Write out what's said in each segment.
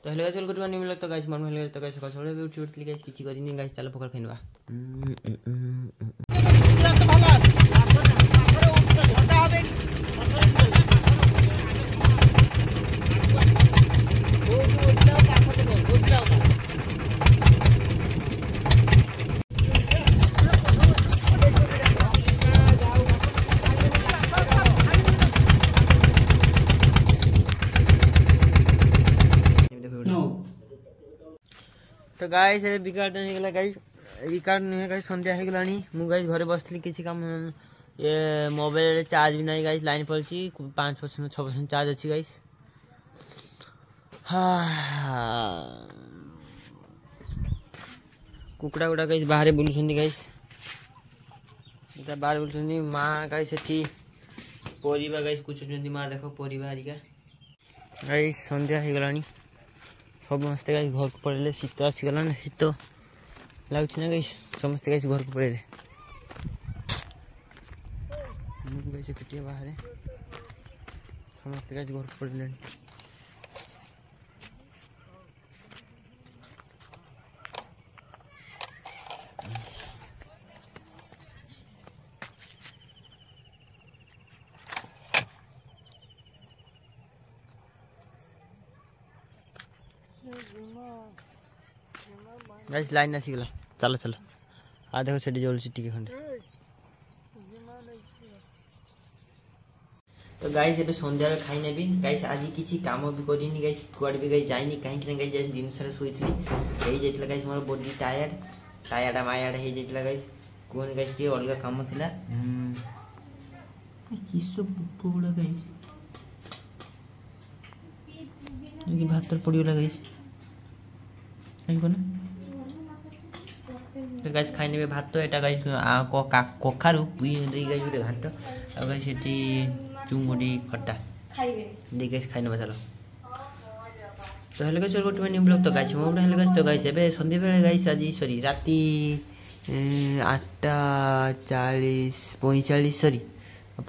तो hello guys welcome to new vlog. तो guys मन हेलो तो गाइस सकाळ भी उठी उठली गाइस किछि करिनी गाइस चलो पकड़ खैनवा तो गाइस बिकार्ड नहीं गला गाइस रिकार्ड नहीं गाइस संध्या हो गलानी मु गाइस घरे बसली किछि काम ये मोबाइल चार्ज भी नहीं गाइस लाइन पड़ची 5% 6% चार्ज अछि गाइस। हाँ कुकड़ा गुड़ा गाइस बाहर बुलुछंदी गाइस इटा बाहर बुलुछंदी मां गाइस एठी परिबा गाइस कुछ मां देखो परिबा हरिका गाइस संध्या हो गलानी समस्ते गाइस घर को पड़े शीत आसीगला ना शीत लगुच ना गाइस समस्ते गाइस घर को पड़े गाइस पिटिया बाहर समस्ते गाइस घर को पड़े गाइस लाइन आसीगला चलो चलो आ देखो सेठी जलुची टिके खंडे। तो गाइस एबे संध्या रे खाइ नेबी गाइस आज किछि काम भी करिनी गाइस कुआड भी गाइस जाइनी काहे कि गाइस दिन सारा सोइथली एई जेतला guys more body tired mired हे जेतला गाइस कोन गाइस के अलगा काम थिला किसो पुपुडा गाइस कि भातर पडियोला गाइस आई कोन तो गाइस खाइने में भात तो एटा गाइस कखारु पुई दे गाइस गोटे घाट आ गाइस एटी चुंगुडी खट्टा खाइबे दे गाइस खाइने बचलो। तो hello guys welcome to new blog. तो गाइस मो हेलो गाइस तो गाइस एबे संध्या बेले गाइस आज सॉरी राती 8:40 45 सॉरी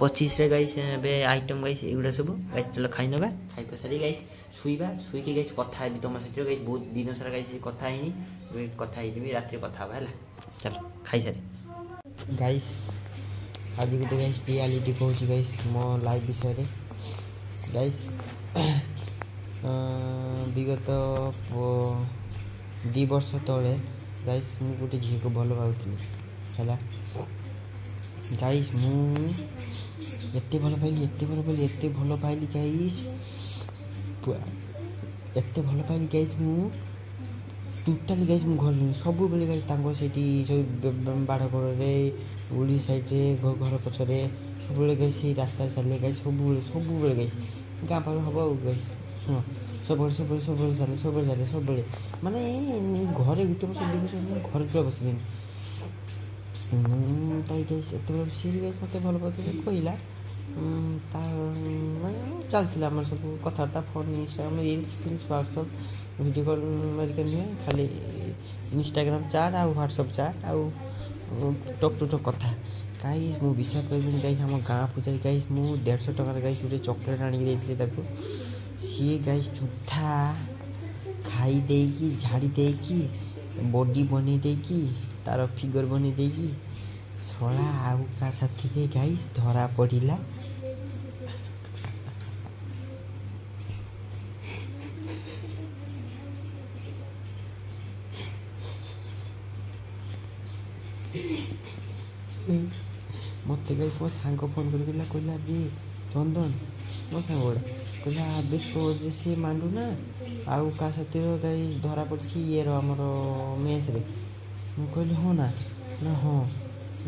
25 रे गाइस एबे आइटम गाइस एगुडा सब गाइस चलो खाइ नबा खाइ को सारी गाइस सुइबा सुइ के गाइस कथा हेबी तुम सहित गाइस बहुत दिन सारा गाइस कथा हेनी वेट कथा हेबी रात्री कथा हबा हला चलो खाइ सारी गाइस आज गोटे गाइस रियलिटी कहूँ गाइस मो लाइफ विषय रे गाइस विगत 2 वर्ष तले गाइस मु गोटे झी को भल पाउथली हला गाइस मु एते भल पाइली गाइस एते भल पाइली गाइस मु टोटाली गाइस मु घर सब बेले गाइस तांको सेठी सब बाड़ घर रे उली साइड रे घर पछरे सब बेले गाइस रास्ता चले गाइस सब बेले गाइस गां पार हबो गाइस सुनो सब बेले माने घरे गुटे वर्ष 2 वर्ष घर जो बसली ताई गाइस एते बेले सी गाइस मते भल पाते कहला ता चलता आम सब कथा phone Instagram reels WhatsApp video call medical में खाली इंस्टाग्राम चाट आ व्हाट्सअप चाट आ टक टू टक कथा गाइस मु विश्वास करबिनी गाइस हम गाँ पूजा गाइस मु 150 टका गाइस गोटे चॉकलेट आनी देइथले ताको सी गाइस झूठा खाई देकी झाड़ी देकी बॉडी बने देकी तार फिगर बने देकी सोला आउ का साथी दे गाइस धरा पड़िला मत गाइस मो सांग फोन कर कहला बे चंदन मो सांगोड़ा कहला अबे तो जे मांडू ना आउ का साथी गाइस धरा पड़ची ये हमर मेस रे मु कहली हो ना हो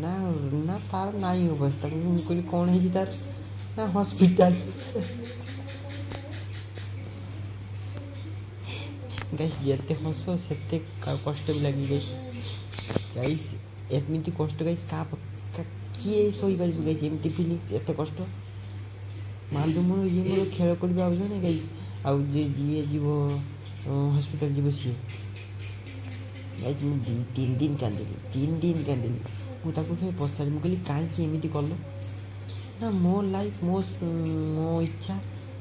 ना ना तार नाई अवस्था मुझे कौन है तार ना हॉस्पिटल गाइस जिते हस से कष्ट भी लगी गाइस एमती कष्ट गाइस किए सही पार गाइस एमती फिलिंग्स एत कष्ट मालूम मोर ये मोर खेल कर ना गाइस आउ जे जी जीव हॉस्पिटल जीव सी गाइस मुझे 3 दिन कांदिली मुझे फिर पचारि मुझे कहीं एमती कल ना मो लाइफ मो इच्छा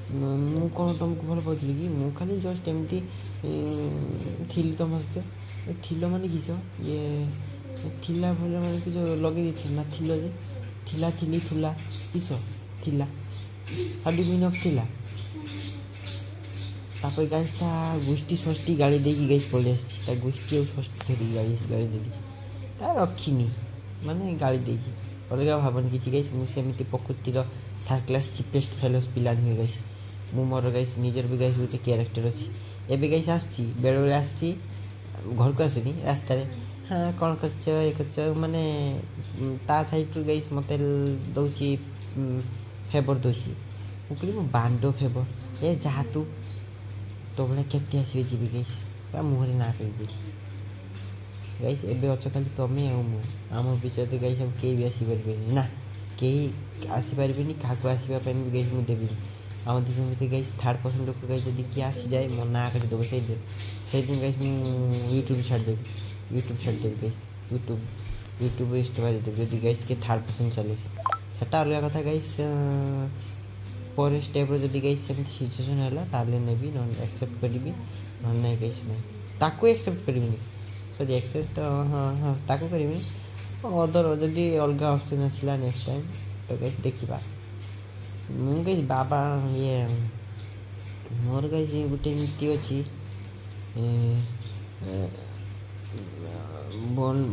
ମୁଁ କ'ଣ ତୁମକୁ ଭଲ ପାଉଥିଲି କି? ମୁଁ ଖାଲି ଜଷ୍ଟ ଏମିତି ଥିଲି ତମ ସହିତ। ଥିଲ ମାନେ କିସ ଇଏ ଥିଲା ଭଲ ମାନେ କିସ ଲଗେଇ ଦେଇଥିଲ ନା ଥିଲ ଯେ ଥିଲା ଥିଲି ଥିଲା କିସ ଥିଲା ହାଡ଼ି ମିନ୍ ଅଫ୍ ଥିଲା। ତାପରେ ଗାଇସ୍ ତା ଗୋଷ୍ଠୀ ଷଷ୍ଠୀ ଗାଳି ଦେଇକି ଗାଇସ୍ ପଳେଇ ଆସିଛି। ତା ଗୋଷ୍ଠୀ ଆଉ ଷଷ୍ଠୀ ଧରିକି ଗାଳି ଦେଲି। ତା ରଖିନି ମାନେ ଗାଳି ଦେଇକି ଅଲଗା ଭାବନି କିଛି ଗାଇସ୍। ମୁଁ ସେମିତି ପ୍ରକୃତିର ଥାର୍ଡ଼ କ୍ଲାସ୍ ଚିପେଷ୍ଟ ଫେଲୋସ୍ ପିଲା ନୁହେଁ ଗାଇସ୍। ମୁଁ ମୋର ଗାଇସ୍ ନିଜର ବି ଗାଇସ୍ ଗୋଟେ କ୍ୟାରେକ୍ଟର ଅଛି। ଏବେ ଗାଇସ୍ ଆସିଛି ବେଳେବେଳେ ଆସିଛି ଘରକୁ ଆସୁନି ରାସ୍ତାରେ ହଁ କ'ଣ କରୁଛ ଇଏ କରୁଛ ମାନେ ତା ସାଇଡ଼୍ରୁ ଗାଇସ୍ ମୋତେ ଦେଉଛି ଫେଭର୍ ଦେଉଛି। ମୁଁ କହିଲି ମୁଁ ବାଣ୍ଡ ଫେଭର୍ ଏ ଯାହା ତୁ ତୋ ଭଳିଆ କେତେ ଆସିବେ ଯିବି ଗାଇସ୍ ତା ମୁହଁରେ ନା କହିଦେଲି। ଗାଇସ୍ ଏବେ ଅଛ ଖାଲି ତମେ ଆଉ ମୁଁ। ଆମ ଭିତରେ ଗାଇସ୍ ଆଉ କେହି ବି ଆସିପାରିବେନି ନା କେହି ଆସିପାରିବେନି। କାହାକୁ ଆସିବା ପାଇଁ ବି ଗାଇସ୍ ମୁଁ ଦେବିନି। ଆମ ଦୁଇ ଜଣ ଭିତରେ ଗାଇସ୍ ଥାର୍ଡ଼ ପର୍ସନ୍ ଲୋକ ଗାଇସ୍ ଯଦି କିଏ ଆସିଯାଏ ମୋ ନାଁ କାଟିଦେବ ସେଇଦିନ ଗାଇସ୍ ମୁଁ ୟୁଟ୍ୟୁବ୍ ଛାଡ଼ିଦେବି ଗାଇସ୍। ୟୁଟ୍ୟୁବ୍ରେ ଇସ୍ତଫା ଦେଇଦେବି ଯଦି ଗାଇସ୍ କିଏ ଥାର୍ଡ଼ ପର୍ସନ୍ ଚାଲେ ସେଟା ଅଲଗା କଥା ଗାଇସ୍। ପରେ ଷ୍ଟେପ୍ରେ ଯଦି ଗାଇସ୍ ସେମିତି ସିଚୁଏସନ୍ ହେଲା ତାହେଲେ ନେବି ନହେଲେ ଆକ୍ସେପ୍ଟ କରିବି ନହେଲେ ନାହିଁ ଗାଇସ୍ ନାହିଁ। ତାକୁ ଆକ୍ସେପ୍ଟ କରିବିନି ସରି ଆକ୍ସେପ୍ଟ ହଁ ତାକୁ କରିବିନି। ଅଦର ଯଦି ଅଲଗା ଅପସନ୍ ଆସିଲା ନେକ୍ସଟ ଟାଇମ୍ ତ ଗାଇସ୍ ଦେଖିବା। ମୁଁ ଗାଇସ୍ ବାବା ଇଏ ମୋର ଗାଇସ୍ ଗୋଟେ ନୀତି ଅଛି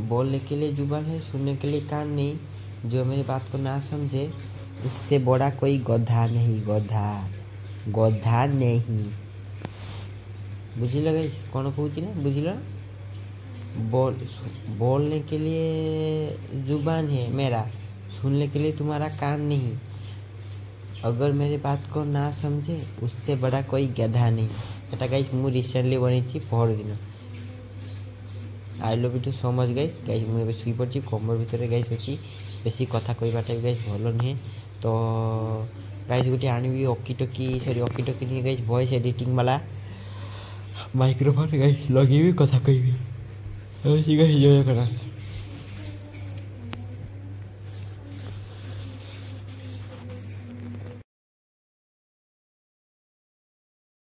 बोलने के लिए जुबान है सुनने के लिए कान नहीं। जो मेरी बात को ना समझे उससे बड़ा कोई गधा नहीं गधा नहीं। बुझिल गाइस कौन कहूँ ना बुझिल। बोलने के लिए जुबान है मेरा सुनने के लिए तुम्हारा कान नहीं। अगर मेरी बात को ना समझे उससे बड़ा कोई गधा नहीं। এটা গাইস ମୁଁ ରିସେଣ୍ଟଲି ବନେଇଛି ପହରଦିନ। I love you too so much guys. ମୁଁ ଏବେ ଶୋଇପଡ଼ିଛି କମର ଭିତରେ ଗାଇସ୍ ଅଛି। ବେଶୀ କଥା କହିବାଟା ବି ଗାଇସ୍ ଭଲ ନୁହେଁ ତ ଗାଇସ୍ ଗୋଟେ ଆଣିବି ଅକି ଟକି ନୁହେଁ ଗାଇସ୍ ଭଏସ୍ ଏଡ଼ିଟିଂ ବାଲା ମାଇକ୍ରୋଫୋନ୍ ଗାଇସ୍ ଲଗେଇବି କଥା କହିବି। ଗାଇସ୍ ଜୟ ଜଗନ୍ନାଥ।